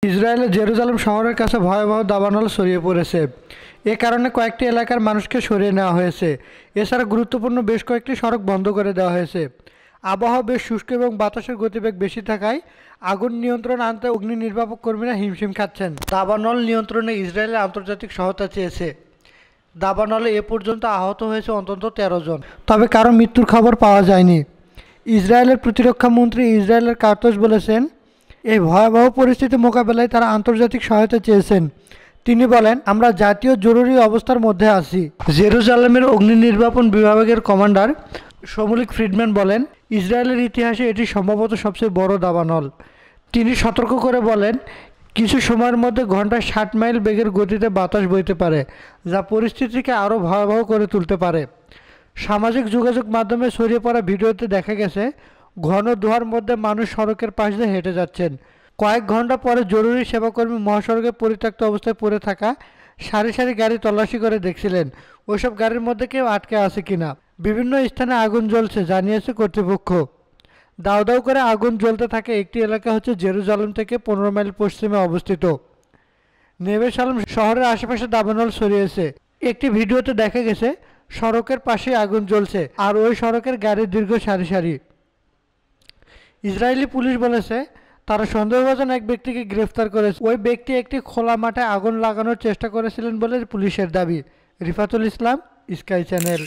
ইসরায়েলের জেরুজালেম শহরের কাছে ভয়াবহ দাবানল ছড়িয়ে পড়েছে। এ কারণে কয়েকটি এলাকার মানুষকে সরিয়ে নেওয়া হয়েছে। এছাড়া গুরুত্বপূর্ণ বেশ কয়েকটি সড়ক বন্ধ করে দেওয়া হয়েছে। আবহাওয়া বেশ শুষ্ক এবং বাতাসের গতিবেগ বেশি থাকায় আগুন নিয়ন্ত্রণ আনতে অগ্নি নির্বাপক কর্মীরা হিমশিম খাচ্ছেন। দাবানল নিয়ন্ত্রণে ইসরায়েলের আন্তর্জাতিক সহায়তা চেয়েছে। দাবানলে এ পর্যন্ত আহত হয়েছে অন্তত 13 জন, তবে কারো মৃত্যুর খবর পাওয়া যায়নি। ইসরায়েলের প্রতিরক্ষা মন্ত্রী ইসরায়েলের কার্তোস বলেছেন, এই ভয়াবহ পরিস্থিতি মোকাবেলায় তারা আন্তর্জাতিক সহায়তা চেয়েছেন। তিনি বলেন, আমরা জাতীয় জরুরি অবস্থার মধ্যে আছি। জেরুজালেমের অগ্নি নির্বাপন বিভাগের কমান্ডার শমুলিক ফ্রিডম্যান বলেন, ইসরায়েলের ইতিহাসে এটি সম্ভবত সবচেয়ে বড় দাবানল। তিনি সতর্ক করে বলেন, কিছু সময়ের মধ্যে ঘন্টায় 60 মাইল বেগের গতিতে বাতাস বইতে পারে, যা পরিস্থিতিকে আরও ভয়াবহ করে তুলতে পারে। সামাজিক যোগাযোগ মাধ্যমে ছড়িয়ে পড়া ভিডিওতে দেখা গেছে ঘন ধোঁয়ার মধ্যে মানুষ সড়কের পাশ দিয়ে হেঁটে যাচ্ছেন। কয়েক ঘন্টা পরে জরুরি সেবাকর্মী মহাসড়কে পরিত্যক্ত অবস্থায় পড়ে থাকা সারি সারি গাড়ি তল্লাশি করে দেখছিলেন ওইসব গাড়ির মধ্যে কেউ আটকে আছে কিনা। বিভিন্ন স্থানে আগুন জ্বলছে জানিয়েছে কর্তৃপক্ষ। দাউ দাউ করে আগুন জ্বলতে থাকে একটি এলাকা হচ্ছে জেরুজালেম থেকে 15 মাইল পশ্চিমে অবস্থিত। নেবে সালাম শহরের আশেপাশে দাবানল ছড়িয়েছে। একটি ভিডিওতে দেখা গেছে সড়কের পাশে আগুন জ্বলছে আর ওই সড়কের গাড়ির দীর্ঘ সারি সারি। ইসরায়েলি পুলিশ বলেছে, তারা সন্দেহভাজন এক ব্যক্তিকে গ্রেফতার করেছে। ওই ব্যক্তি একটি খোলা মাঠে আগুন লাগানোর চেষ্টা করেছিলেন বলে পুলিশের দাবি। রিফাতুল ইসলাম, স্কাই চ্যানেল।